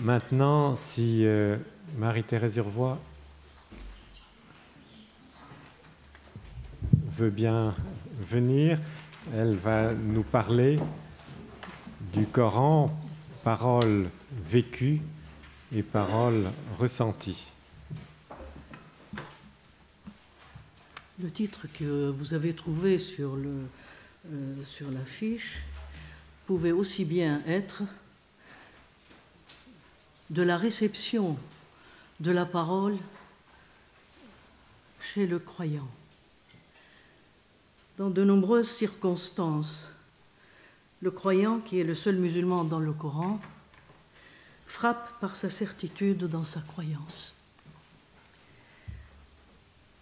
maintenant, si Marie-Thérèse Urvois veut bien venir, elle va nous parler du Coran, paroles vécues et paroles ressenties. Le titre que vous avez trouvé sur l'affiche pouvait aussi bien être de la réception de la parole chez le croyant. Dans de nombreuses circonstances, le croyant, qui est le seul musulman dans le Coran, frappe par sa certitude dans sa croyance.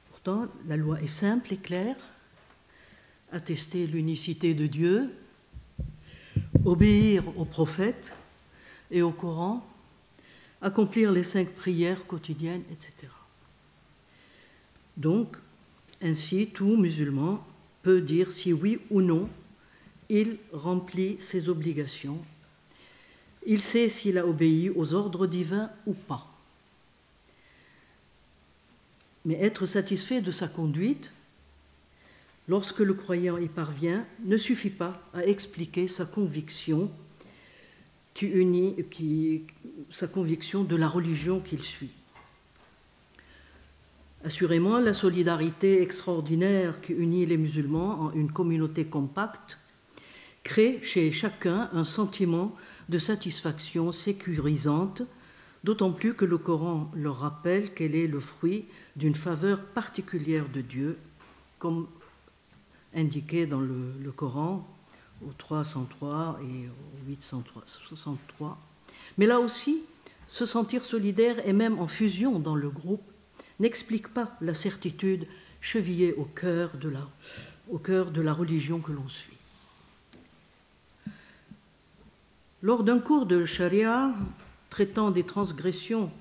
Pourtant, la loi est simple et claire: attester l'unicité de Dieu, obéir aux prophètes et au Coran, accomplir les 5 prières quotidiennes, etc. Donc, ainsi, tout musulman peut dire si oui ou non il remplit ses obligations. Il sait s'il a obéi aux ordres divins ou pas. Mais être satisfait de sa conduite, lorsque le croyant y parvient, ne suffit pas à expliquer sa conviction sa conviction de la religion qu'il suit. Assurément, la solidarité extraordinaire qui unit les musulmans en une communauté compacte crée chez chacun un sentiment de satisfaction sécurisante, d'autant plus que le Coran leur rappelle qu'elle est le fruit d'une faveur particulière de Dieu, comme indiqué dans le Coran au 303 et au 863. Mais là aussi, se sentir solidaire et même en fusion dans le groupe n'explique pas la certitude chevillée au cœur de la religion que l'on suit. Lors d'un cours de charia traitant des transgressions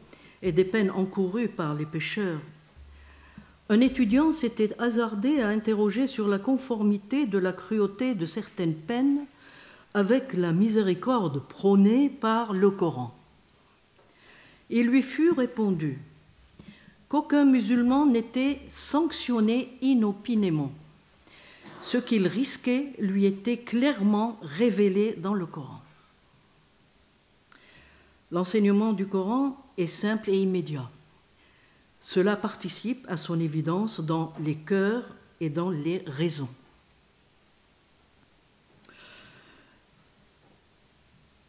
et des peines encourues par les pécheurs, un étudiant s'était hasardé à interroger sur la conformité de la cruauté de certaines peines avec la miséricorde prônée par le Coran. Il lui fut répondu qu'aucun musulman n'était sanctionné inopinément. Ce qu'il risquait lui était clairement révélé dans le Coran. L'enseignement du Coran est simple et immédiat. Cela participe à son évidence dans les cœurs et dans les raisons.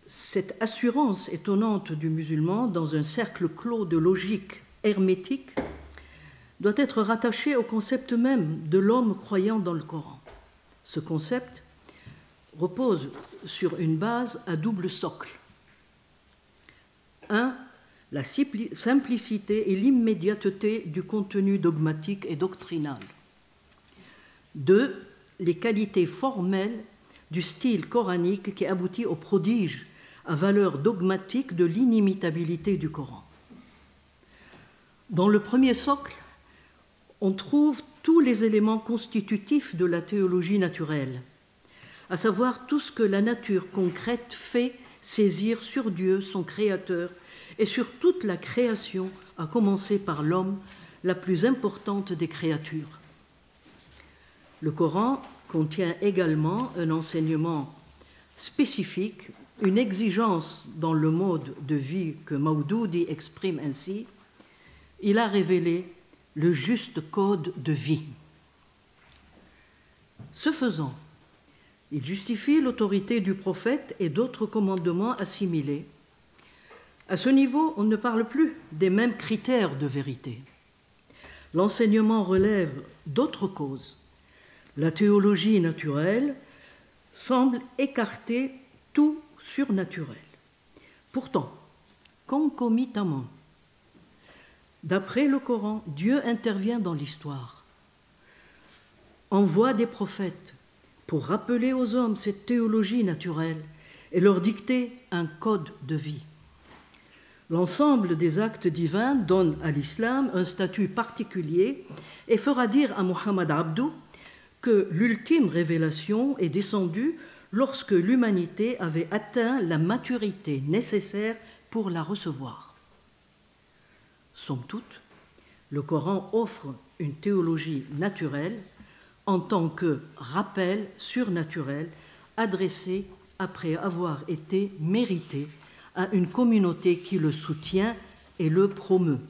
Cette assurance étonnante du musulman dans un cercle clos de logique hermétique doit être rattachée au concept même de l'homme croyant dans le Coran. Ce concept repose sur une base à double socle. 1. La simplicité et l'immédiateté du contenu dogmatique et doctrinal. 2. Les qualités formelles du style coranique qui aboutit au prodige à valeur dogmatique de l'inimitabilité du Coran. Dans le premier socle, on trouve tous les éléments constitutifs de la théologie naturelle, à savoir tout ce que la nature concrète fait saisir sur Dieu, son Créateur, et sur toute la création, à commencer par l'homme, la plus importante des créatures. Le Coran contient également un enseignement spécifique, une exigence dans le mode de vie que Maudoudi exprime ainsi: il a révélé le juste code de vie. Ce faisant, il justifie l'autorité du prophète et d'autres commandements assimilés. À ce niveau, on ne parle plus des mêmes critères de vérité. L'enseignement relève d'autres causes. La théologie naturelle semble écarter tout surnaturel. Pourtant, concomitamment, d'après le Coran, Dieu intervient dans l'histoire, envoie des prophètes pour rappeler aux hommes cette théologie naturelle et leur dicter un code de vie. L'ensemble des actes divins donne à l'islam un statut particulier et fera dire à Muhammad Abdou que l'ultime révélation est descendue lorsque l'humanité avait atteint la maturité nécessaire pour la recevoir. Somme toute, le Coran offre une théologie naturelle en tant que rappel surnaturel adressé après avoir été mérité à une communauté qui le soutient et le promeut.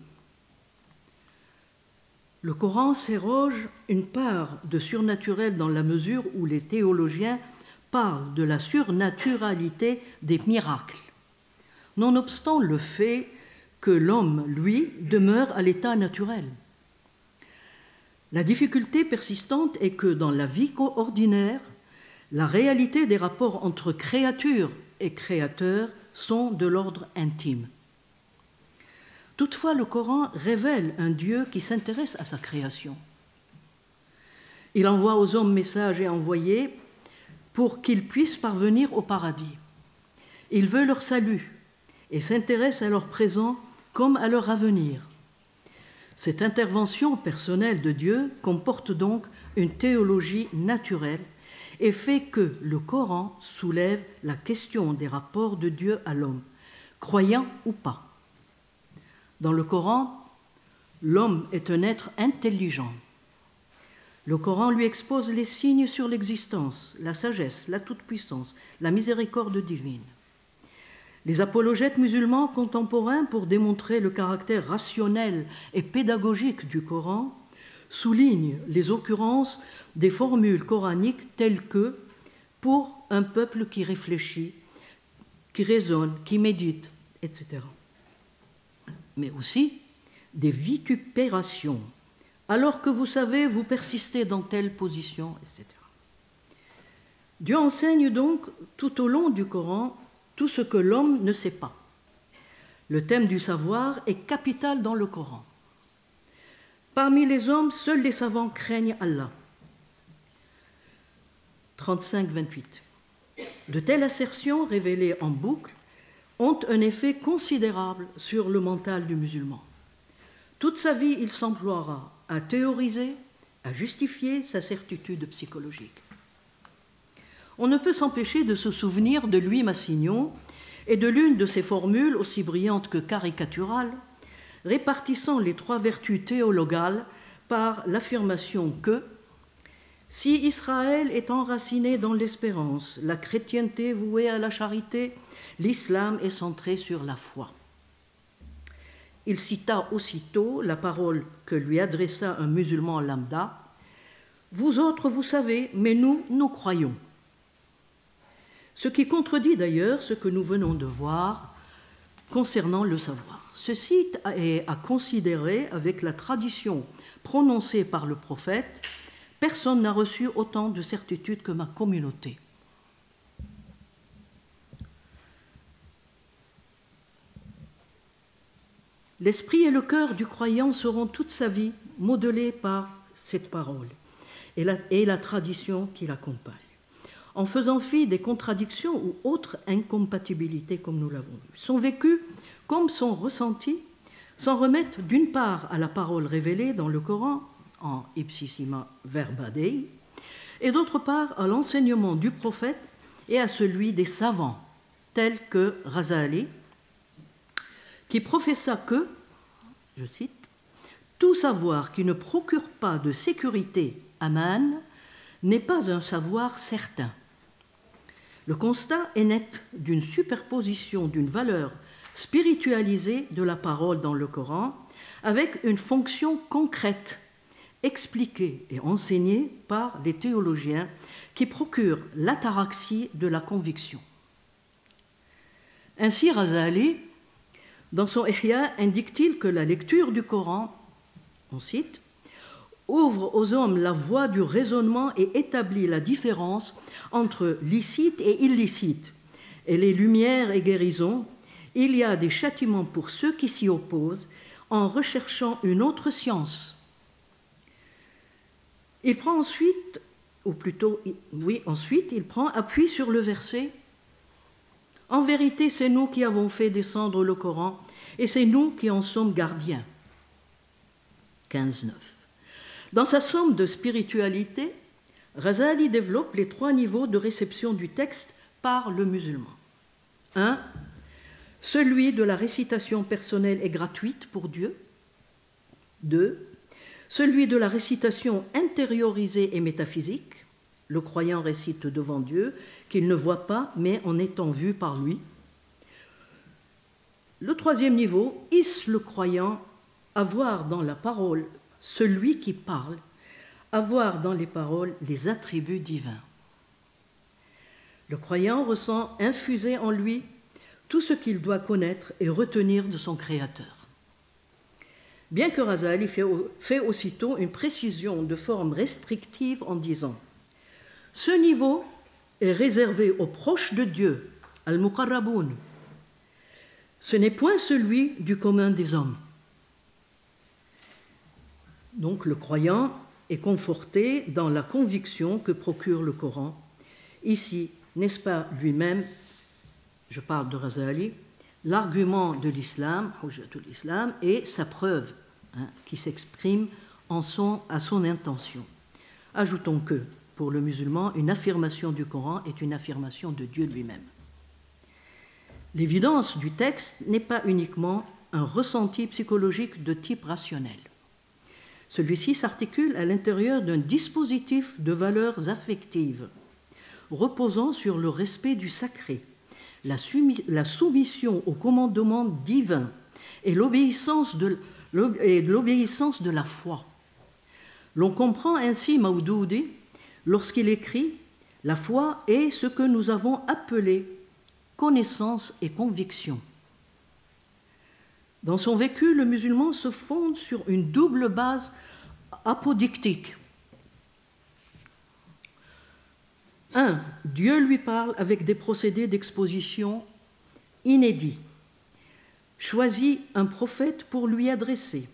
Le Coran s'éroge une part de surnaturel dans la mesure où les théologiens parlent de la surnaturalité des miracles, nonobstant le fait que l'homme, lui, demeure à l'état naturel. La difficulté persistante est que dans la vie ordinaire, la réalité des rapports entre créature et créateur sont de l'ordre intime. Toutefois, le Coran révèle un Dieu qui s'intéresse à sa création. Il envoie aux hommes messages et envoyés pour qu'ils puissent parvenir au paradis. Il veut leur salut et s'intéresse à leur présent comme à leur avenir. Cette intervention personnelle de Dieu comporte donc une théologie naturelle et fait que le Coran soulève la question des rapports de Dieu à l'homme, croyant ou pas. Dans le Coran, l'homme est un être intelligent. Le Coran lui expose les signes sur l'existence, la sagesse, la toute-puissance, la miséricorde divine. Les apologètes musulmans contemporains, pour démontrer le caractère rationnel et pédagogique du Coran, soulignent les occurrences des formules coraniques telles que « pour un peuple qui réfléchit, qui raisonne, qui médite », etc. Mais aussi des vitupérations, alors que vous savez, vous persistez dans telle position, etc. Dieu enseigne donc tout au long du Coran tout ce que l'homme ne sait pas. Le thème du savoir est capital dans le Coran. Parmi les hommes, seuls les savants craignent Allah. 35-28. De telles assertions révélées en boucle ont un effet considérable sur le mental du musulman. Toute sa vie, il s'emploiera à théoriser, à justifier sa certitude psychologique. On ne peut s'empêcher de se souvenir de Louis Massignon et de l'une de ses formules aussi brillantes que caricaturales, répartissant les trois vertus théologales par l'affirmation que si Israël est enraciné dans l'espérance, la chrétienté vouée à la charité, l'islam est centré sur la foi. Il cita aussitôt la parole que lui adressa un musulman lambda « Vous autres, vous savez, mais nous, nous croyons ». Ce qui contredit d'ailleurs ce que nous venons de voir concernant le savoir. Ceci est à considérer avec la tradition prononcée par le prophète « Personne n'a reçu autant de certitude que ma communauté ». L'esprit et le cœur du croyant seront toute sa vie modelés par cette parole et la tradition qui l'accompagne, en faisant fi des contradictions ou autres incompatibilités, comme nous l'avons vu. Son vécu, comme son ressenti, s'en remettent d'une part à la parole révélée dans le Coran, en ipsissima verba Dei, et d'autre part à l'enseignement du prophète et à celui des savants, tels que Razali, qui professa que, je cite, « tout savoir qui ne procure pas de sécurité aman n'est pas un savoir certain. Le constat est net d'une superposition d'une valeur spiritualisée de la parole dans le Coran avec une fonction concrète, expliquée et enseignée par les théologiens qui procurent l'ataraxie de la conviction. » Ainsi, Razali, dans son Ihya, indique-t-il que la lecture du Coran, on cite, ouvre aux hommes la voie du raisonnement et établit la différence entre licite et illicite. Et les lumières et guérisons, il y a des châtiments pour ceux qui s'y opposent en recherchant une autre science. Il prend ensuite, ou plutôt, oui, ensuite, il prend appui sur le verset « En vérité, c'est nous qui avons fait descendre le Coran et c'est nous qui en sommes gardiens. » 15-9. Dans sa somme de spiritualité, Razali développe les trois niveaux de réception du texte par le musulman. 1. celui de la récitation personnelle et gratuite pour Dieu. 2. Celui de la récitation intériorisée et métaphysique. Le croyant récite devant Dieu, qu'il ne voit pas, mais en étant vu par lui. Le 3e niveau, hisse le croyant à voir dans la parole celui qui parle, à voir dans les paroles les attributs divins. Le croyant ressent infuser en lui tout ce qu'il doit connaître et retenir de son Créateur. Bien que Razali fait aussitôt une précision de forme restrictive en disant « Ce niveau est réservé aux proches de Dieu, al-muqarraboun. Ce n'est point celui du commun des hommes. » Donc le croyant est conforté dans la conviction que procure le Coran. Ici, n'est-ce pas lui-même, je parle de Razali, l'argument de l'islam, Hujjatul Islam, et sa preuve qui s'exprime à son intention. Ajoutons que, pour le musulman, une affirmation du Coran est une affirmation de Dieu lui-même. L'évidence du texte n'est pas uniquement un ressenti psychologique de type rationnel. Celui-ci s'articule à l'intérieur d'un dispositif de valeurs affectives, reposant sur le respect du sacré, la soumission au commandement divin et l'obéissance de la foi. L'on comprend ainsi Maudoudi lorsqu'il écrit « La foi est ce que nous avons appelé connaissance et conviction ». Dans son vécu, le musulman se fonde sur une double base apodictique. 1. Dieu lui parle avec des procédés d'exposition inédits. Choisit un prophète pour lui adresser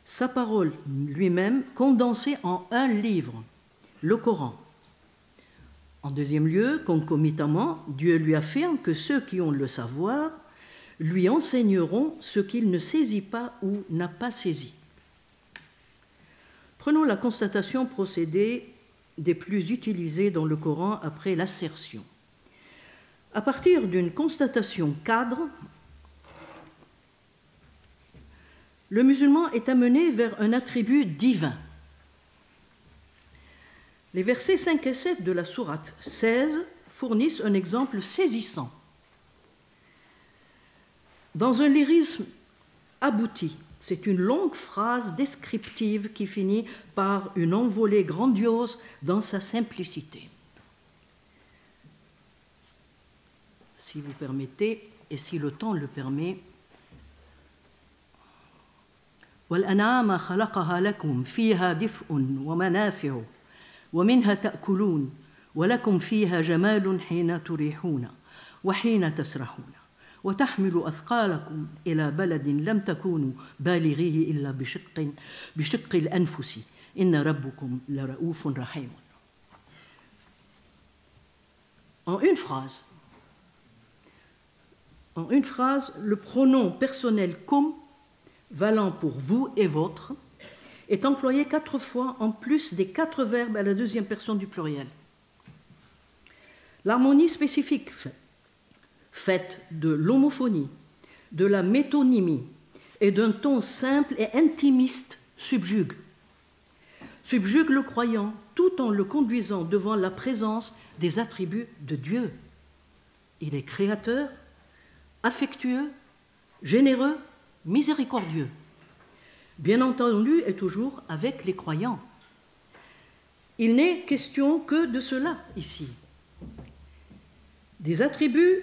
sa parole lui-même condensée en un livre, le Coran. En 2e lieu, concomitamment, Dieu lui affirme que ceux qui ont le savoir lui enseigneront ce qu'il ne saisit pas ou n'a pas saisi. Prenons la constatation procédée des plus utilisés dans le Coran après l'assertion. À partir d'une constatation cadre, le musulman est amené vers un attribut divin. Les versets 5 et 7 de la sourate 16 fournissent un exemple saisissant. Dans un lyrisme abouti, c'est une longue phrase descriptive qui finit par une envolée grandiose dans sa simplicité. Si vous permettez, et si le temps le permet, وَالْأَنْعَامَ خَلَقَهَا لَكُمْ فِيهَا دِفْءٌ وَمَنَافِعُ وَمِنْهَا تَأْكُلُونَ وَلَكُمْ فِيهَا جَمَالٌ حِينَ تُرِيحُونَ وَحِينَ تَسْرَحُونَ وتحمل أثقالكم إلى بلد لم تكونوا بالغيه إلا بشق الأنفس إن ربكم لرؤوف رحيم. En une phrase, le pronom personnel kum, valant pour vous et votre, est employé 4 fois en plus des 4 verbes à la 2e personne du pluriel. L'harmonie spécifique faite de l'homophonie, de la métonymie et d'un ton simple et intimiste subjugue le croyant tout en le conduisant devant la présence des attributs de Dieu. Il est créateur, affectueux, généreux, miséricordieux. Bien entendu et toujours avec les croyants. Il n'est question que de cela ici. Des attributs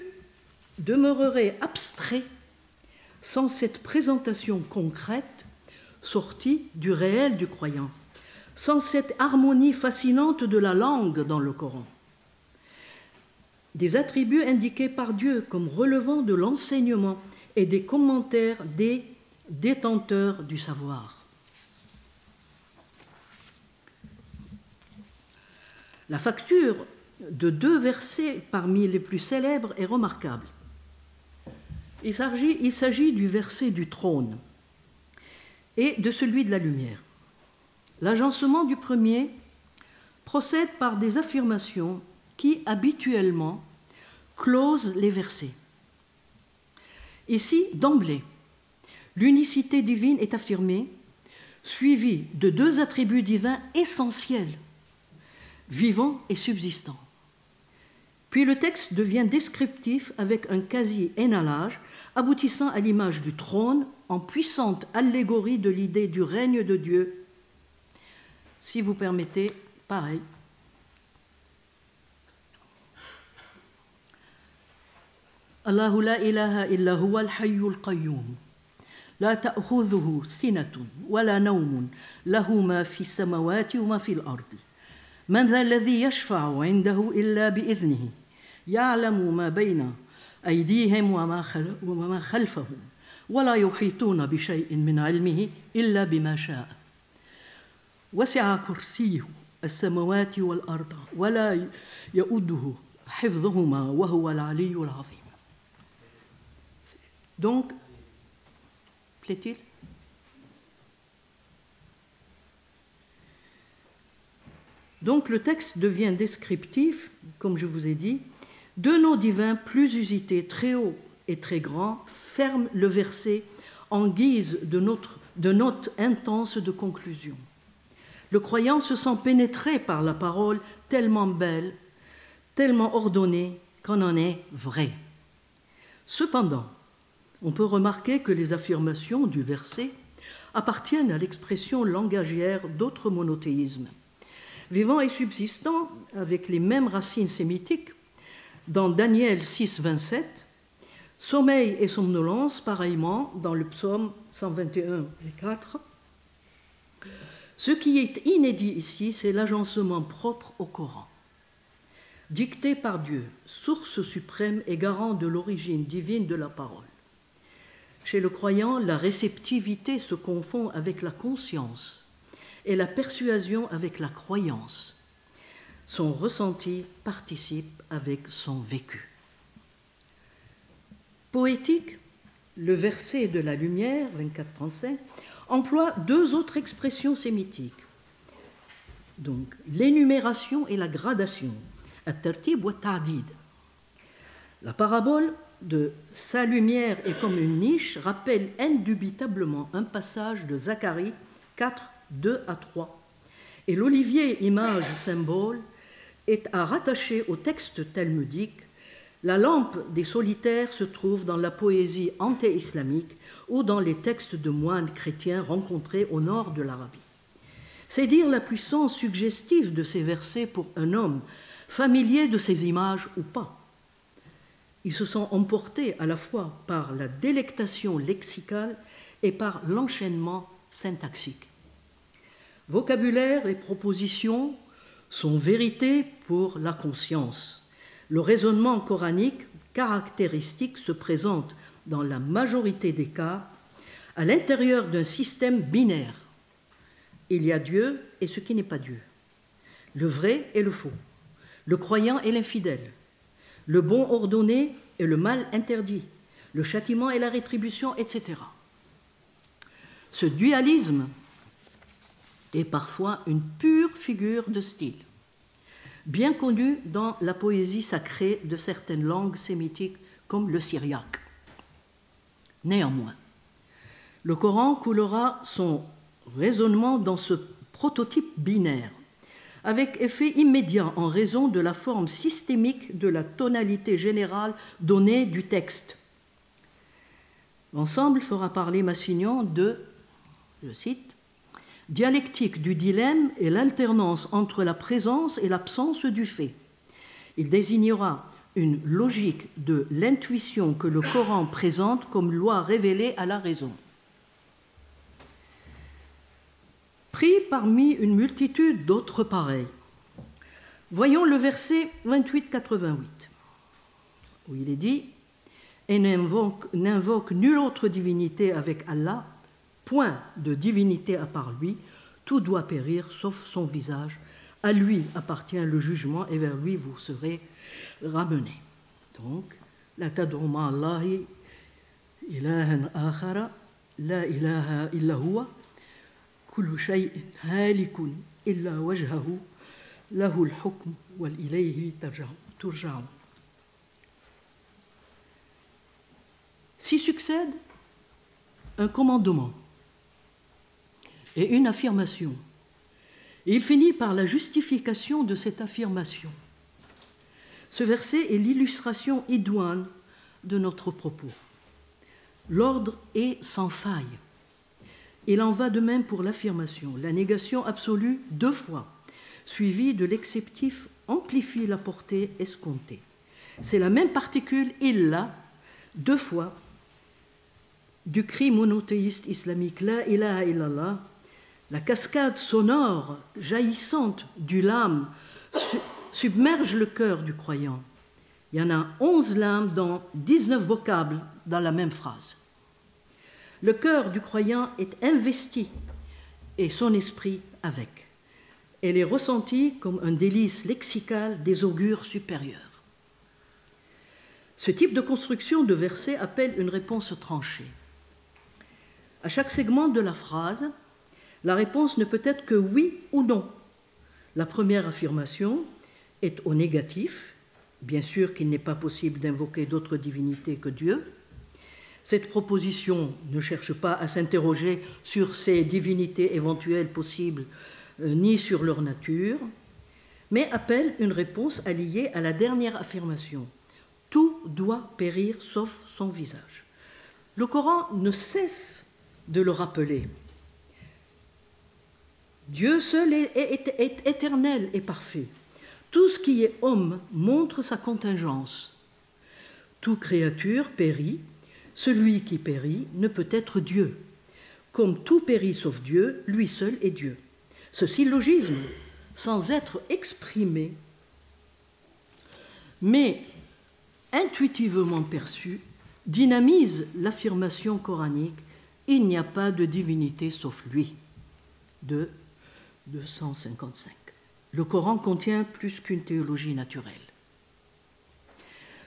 demeureraient abstraits sans cette présentation concrète sortie du réel du croyant, sans cette harmonie fascinante de la langue dans le Coran. Des attributs indiqués par Dieu comme relevant de l'enseignement et des commentaires des détenteurs du savoir. La facture de 2 versets parmi les plus célèbres est remarquable. Il s'agit du verset du trône et de celui de la lumière. L'agencement du premier procède par des affirmations qui, habituellement, closent les versets. Ici, d'emblée, l'unicité divine est affirmée, suivie de deux attributs divins essentiels, vivant et subsistant. Puis le texte devient descriptif avec un quasi-énalage aboutissant à l'image du trône en puissante allégorie de l'idée du règne de Dieu. Si vous permettez, pareil. Allahu la ilaha illa huwa al-hayyul qayyum. لا تأخذه سنة ولا نوم له ما في السماوات وما في الأرض من ذا الذي يشفع عنده إلا بإذنه يعلم ما بين أيديهم وما خلفهم ولا يحيطون بشيء من علمه إلا بما شاء وسع كرسيه السماوات والأرض ولا يؤوده حفظهما وهو العلي العظيم. Donc, plaît-il? Donc le texte devient descriptif, comme je vous ai dit, deux noms divins plus usités, très haut et très grand, ferment le verset en guise de note intense de conclusion. Le croyant se sent pénétré par la parole tellement belle, tellement ordonnée qu'on en est vrai. Cependant, on peut remarquer que les affirmations du verset appartiennent à l'expression langagière d'autres monothéismes, vivant et subsistant avec les mêmes racines sémitiques. Dans Daniel 6, 27, sommeil et somnolence, pareillement dans le psaume 121, 4. Ce qui est inédit ici, c'est l'agencement propre au Coran. Dicté par Dieu, source suprême et garant de l'origine divine de la parole. Chez le croyant, la réceptivité se confond avec la conscience et la persuasion avec la croyance. Son ressenti participe avec son vécu. Poétique, le verset de la lumière, 24-35, emploie deux autres expressions sémitiques. Donc, l'énumération et la gradation, at-tartib wa ta'did. La parabole de sa lumière est comme une niche rappelle indubitablement un passage de Zacharie 4, 2 à 3. Et l'olivier, image symbole, est à rattacher au texte talmudique. La lampe des solitaires se trouve dans la poésie anté-islamique ou dans les textes de moines chrétiens rencontrés au nord de l'Arabie. C'est dire la puissance suggestive de ces versets pour un homme, familier de ces images ou pas. Ils se sont emportés à la fois par la délectation lexicale et par l'enchaînement syntaxique. Vocabulaire et propositions sont vérité pour la conscience. Le raisonnement coranique caractéristique se présente dans la majorité des cas à l'intérieur d'un système binaire. Il y a Dieu et ce qui n'est pas Dieu, le vrai et le faux, le croyant et l'infidèle, le bon ordonné et le mal interdit, le châtiment et la rétribution, etc. Ce dualisme est parfois une pure figure de style, bien connue dans la poésie sacrée de certaines langues sémitiques comme le syriaque. Néanmoins, le Coran coulera son raisonnement dans ce prototype binaire, avec effet immédiat en raison de la forme systémique de la tonalité générale donnée du texte. L'ensemble fera parler Massignon de, je cite, « dialectique du dilemme et l'alternance entre la présence et l'absence du fait ». Il désignera une logique de l'intuition que le Coran présente comme loi révélée à la raison. Pris parmi une multitude d'autres pareils, voyons le verset 28-88, où il est dit « Et n'invoque nulle autre divinité avec Allah, point de divinité à part lui, tout doit périr sauf son visage. À lui appartient le jugement et vers lui vous serez ramenés. » Donc, la tad'u ma'allahi ilahan akhara, la ilaha illa huwa, kullu shay'in halikun illa wajhahu, lahu al-hukm wal ilayhi turja'un. s'y succède un commandement et une affirmation. Et il finit par la justification de cette affirmation. Ce verset est l'illustration idoine de notre propos. L'ordre est sans faille. Il en va de même pour l'affirmation. La négation absolue 2 fois, suivie de l'exceptif, amplifie la portée escomptée. C'est la même particule illa 2 fois du cri monothéiste islamique La ilaha illallah, la cascade sonore jaillissante du lame submerge le cœur du croyant. Il y en a 11 lames dans 19 vocables dans la même phrase. Le cœur du croyant est investi et son esprit avec. Elle est ressentie comme un délice lexical des augures supérieurs. Ce type de construction de versets appelle une réponse tranchée. À chaque segment de la phrase, la réponse ne peut être que oui ou non. La première affirmation est au négatif, bien sûr qu'il n'est pas possible d'invoquer d'autres divinités que Dieu. Cette proposition ne cherche pas à s'interroger sur ces divinités éventuelles possibles, ni sur leur nature, mais appelle une réponse alliée à la dernière affirmation. Tout doit périr sauf son visage. Le Coran ne cesse de le rappeler. Dieu seul est éternel et parfait. Tout ce qui est homme montre sa contingence. Toute créature périt. Celui qui périt ne peut être Dieu. Comme tout périt sauf Dieu, lui seul est Dieu. Ce syllogisme, sans être exprimé, mais intuitivement perçu, dynamise l'affirmation coranique « Il n'y a pas de divinité sauf lui » de 255. Le Coran contient plus qu'une théologie naturelle.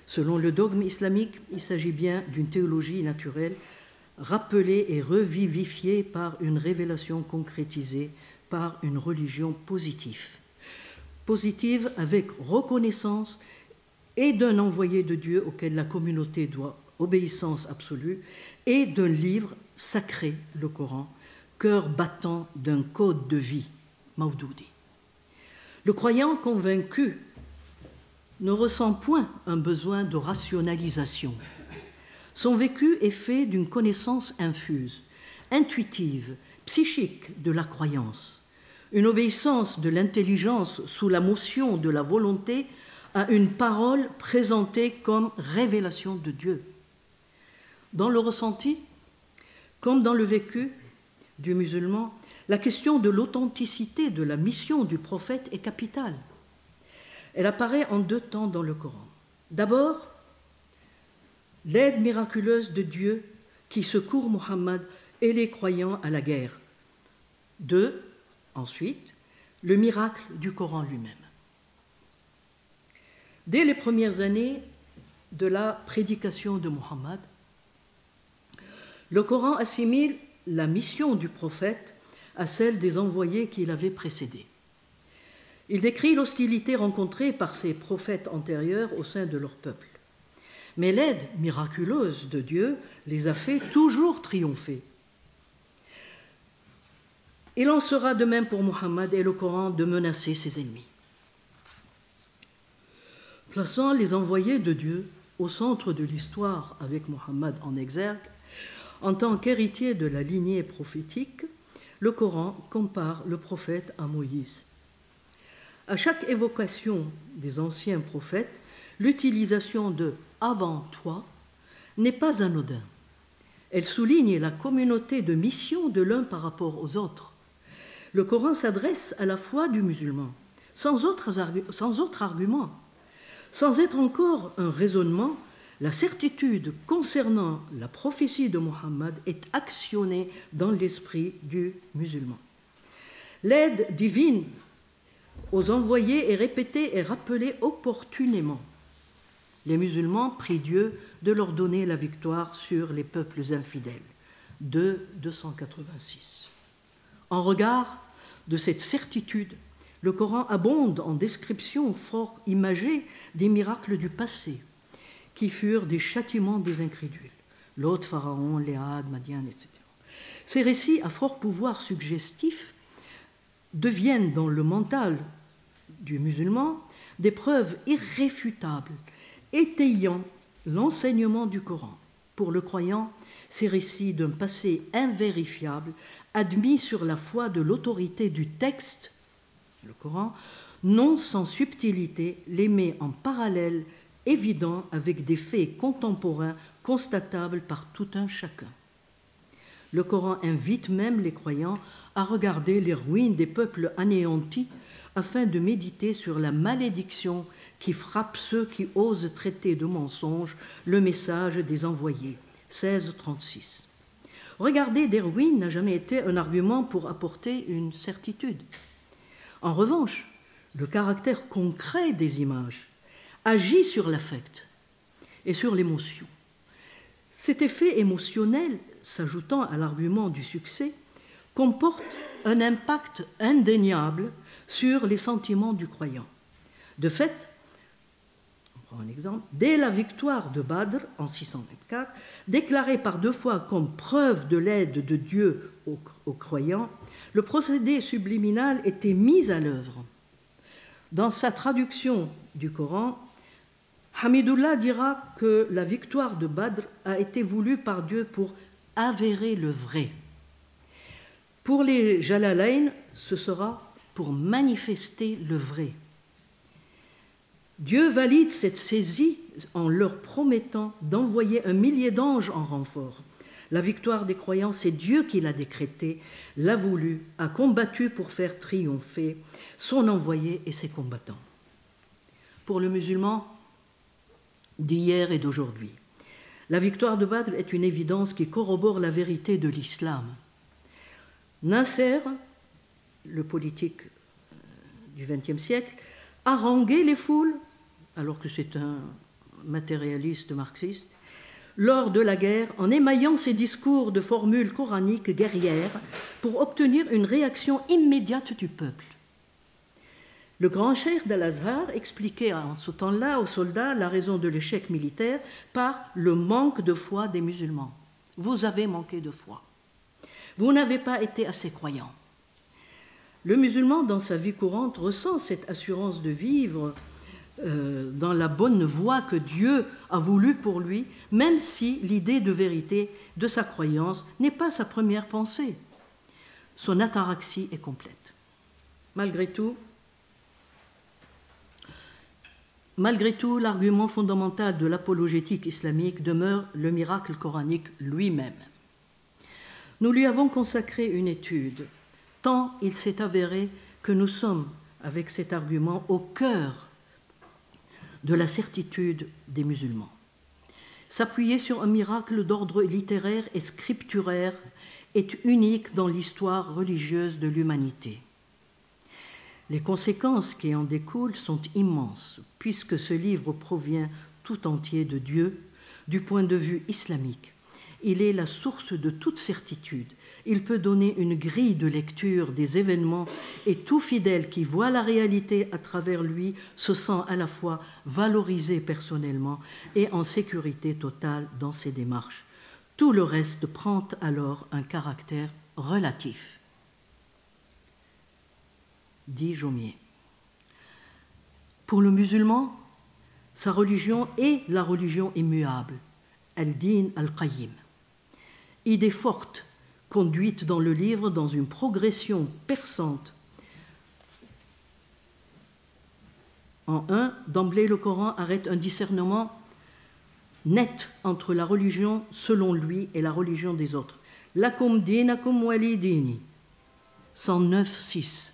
Selon le dogme islamique, il s'agit bien d'une théologie naturelle rappelée et revivifiée par une révélation concrétisée par une religion positive. Positive avec reconnaissance et d'un envoyé de Dieu auquel la communauté doit obéissance absolue et d'un livre sacré, le Coran, cœur battant d'un code de vie, Mawdoudi. Le croyant convaincu ne ressent point un besoin de rationalisation. Son vécu est fait d'une connaissance infuse, intuitive, psychique de la croyance, une obéissance de l'intelligence sous la motion de la volonté à une parole présentée comme révélation de Dieu. Dans le ressenti, comme dans le vécu du musulman, la question de l'authenticité de la mission du prophète est capitale. Elle apparaît en 2 temps dans le Coran. D'abord, l'aide miraculeuse de Dieu qui secourt Mohammed et les croyants à la guerre. 2, ensuite, le miracle du Coran lui-même. Dès les premières années de la prédication de Mohammed, le Coran assimile la mission du prophète à celle des envoyés qui l'avaient précédé. Il décrit l'hostilité rencontrée par ces prophètes antérieurs au sein de leur peuple. Mais l'aide miraculeuse de Dieu les a fait toujours triompher. Il en sera de même pour Mohammed et le Coran de menacer ses ennemis. Plaçant les envoyés de Dieu au centre de l'histoire avec Mohammed en exergue, en tant qu'héritier de la lignée prophétique, le Coran compare le prophète à Moïse. À chaque évocation des anciens prophètes, l'utilisation de « avant toi » n'est pas anodin. Elle souligne la communauté de mission de l'un par rapport aux autres. Le Coran s'adresse à la foi du musulman, sans autre argument. Sans être encore un raisonnement, la certitude concernant la prophétie de Mohammed est actionnée dans l'esprit du musulman. L'aide divine aux envoyés est répétée et rappelée opportunément. Les musulmans prient Dieu de leur donner la victoire sur les peuples infidèles. 286. En regard de cette certitude, le Coran abonde en descriptions fort imagées des miracles du passé, qui furent des châtiments des incrédules. l'autre pharaon, Léad, Madian, etc. Ces récits à fort pouvoir suggestif deviennent dans le mental du musulman des preuves irréfutables étayant l'enseignement du Coran. Pour le croyant, ces récits d'un passé invérifiable, admis sur la foi de l'autorité du texte, le Coran, non sans subtilité, les met en parallèle évident avec des faits contemporains constatables par tout un chacun. Le Coran invite même les croyants à regarder les ruines des peuples anéantis afin de méditer sur la malédiction qui frappe ceux qui osent traiter de mensonge le message des envoyés. 16:36. Regarder des ruines n'a jamais été un argument pour apporter une certitude. En revanche, le caractère concret des images agit sur l'affect et sur l'émotion. Cet effet émotionnel, s'ajoutant à l'argument du succès, comporte un impact indéniable sur les sentiments du croyant. De fait, on prend un exemple, dès la victoire de Badr en 624, déclarée par 2 fois comme preuve de l'aide de Dieu aux croyants, le procédé subliminal était mis à l'œuvre. Dans sa traduction du Coran, Hamidullah dira que la victoire de Badr a été voulue par Dieu pour avérer le vrai. Pour les Jalalayn, ce sera pour manifester le vrai. Dieu valide cette saisie en leur promettant d'envoyer 1 millier d'anges en renfort. La victoire des croyants, c'est Dieu qui l'a décrétée, l'a voulu, a combattu pour faire triompher son envoyé et ses combattants. Pour le musulman d'hier et d'aujourd'hui, la victoire de Badr est une évidence qui corrobore la vérité de l'islam. Nasser, le politique du XXe siècle, harangué les foules, alors que c'est un matérialiste marxiste, lors de la guerre, en émaillant ses discours de formules coraniques guerrières pour obtenir une réaction immédiate du peuple. Le grand cheikh d'Al-Azhar expliquait en ce temps-là aux soldats la raison de l'échec militaire par le manque de foi des musulmans. Vous avez manqué de foi. Vous n'avez pas été assez croyants. Le musulman, dans sa vie courante, ressent cette assurance de vivre dans la bonne voie que Dieu a voulu pour lui, même si l'idée de vérité de sa croyance n'est pas sa première pensée. Son ataraxie est complète. Malgré tout, l'argument fondamental de l'apologétique islamique demeure le miracle coranique lui-même. Nous lui avons consacré une étude, tant il s'est avéré que nous sommes, avec cet argument, au cœur de la certitude des musulmans. S'appuyer sur un miracle d'ordre littéraire et scripturaire est unique dans l'histoire religieuse de l'humanité. Les conséquences qui en découlent sont immenses, puisque ce livre provient tout entier de Dieu, du point de vue islamique. Il est la source de toute certitude. Il peut donner une grille de lecture des événements et tout fidèle qui voit la réalité à travers lui se sent à la fois valorisé personnellement et en sécurité totale dans ses démarches. Tout le reste prend alors un caractère relatif. Dit Jaumier. Pour le musulman, sa religion est la religion immuable, al-din al-qayyim. Idée forte, conduite dans le livre dans une progression perçante. En 1, d'emblée, le Coran arrête un discernement net entre la religion selon lui et la religion des autres. Lakum dinakum wali dini. 109:6.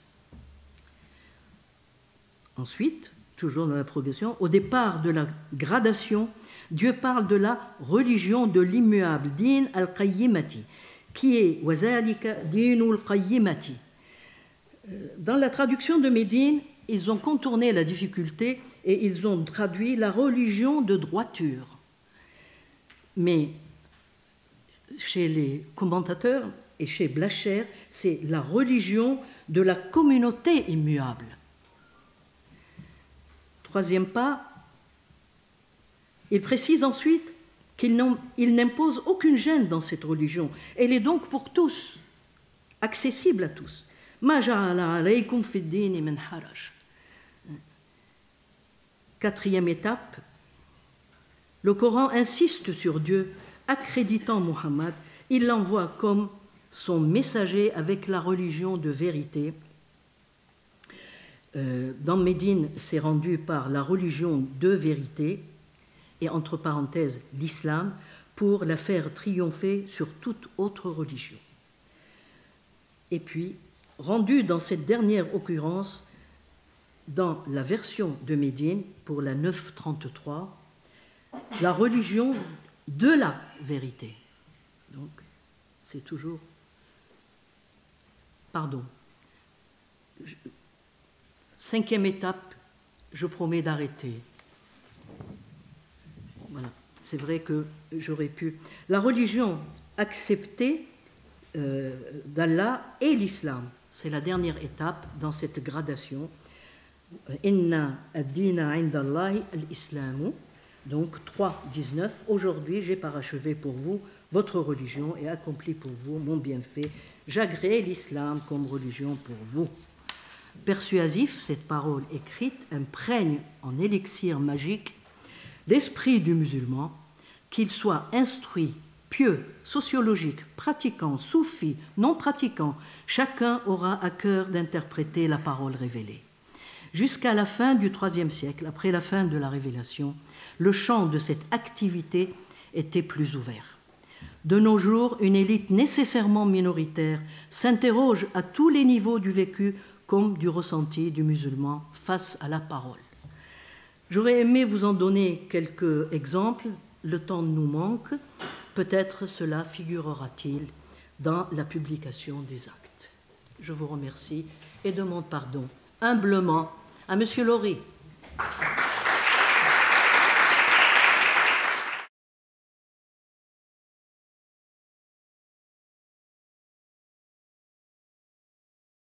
Ensuite, toujours dans la progression, au départ de la gradation, Dieu parle de la religion de l'immuable, din al-qayyimati, qui est wazalika dinul qayyimati. Dans la traduction de Médine, ils ont contourné la difficulté et ils ont traduit la religion de droiture. Mais chez les commentateurs et chez Blacher, c'est la religion de la communauté immuable. Troisième pas, il précise ensuite qu'il n'impose aucune gêne dans cette religion. Elle est donc pour tous, accessible à tous. Ma ja'ala alaykum fi ddini min haraj. Quatrième étape, le Coran insiste sur Dieu, accréditant Muhammad, il l'envoie comme son messager avec la religion de vérité. Dans Médine, c'est rendu par la religion de vérité, et entre parenthèses l'islam, pour la faire triompher sur toute autre religion. Et puis, rendu dans cette dernière occurrence, dans la version de Médine, pour la 933, la religion de la vérité. Donc, c'est toujours... Pardon. Cinquième étape, je promets d'arrêter. Voilà, c'est vrai que j'aurais pu... La religion acceptée d'Allah et l'islam, c'est la dernière étape dans cette gradation. Inna ad-dina indallahi al-islamu. Donc 3.19, aujourd'hui j'ai parachevé pour vous votre religion et accompli pour vous mon bienfait. J'agrée l'islam comme religion pour vous. Persuasif, cette parole écrite imprègne en élixir magique l'esprit du musulman, qu'il soit instruit, pieux, sociologique, pratiquant, soufi, non pratiquant, chacun aura à cœur d'interpréter la parole révélée. Jusqu'à la fin du IIIe siècle, après la fin de la révélation, le champ de cette activité était plus ouvert. De nos jours, une élite nécessairement minoritaire s'interroge à tous les niveaux du vécu comme du ressenti du musulman face à la parole. J'aurais aimé vous en donner quelques exemples, le temps nous manque, peut-être cela figurera-t-il dans la publication des actes. Je vous remercie et demande pardon humblement à M. Laurie.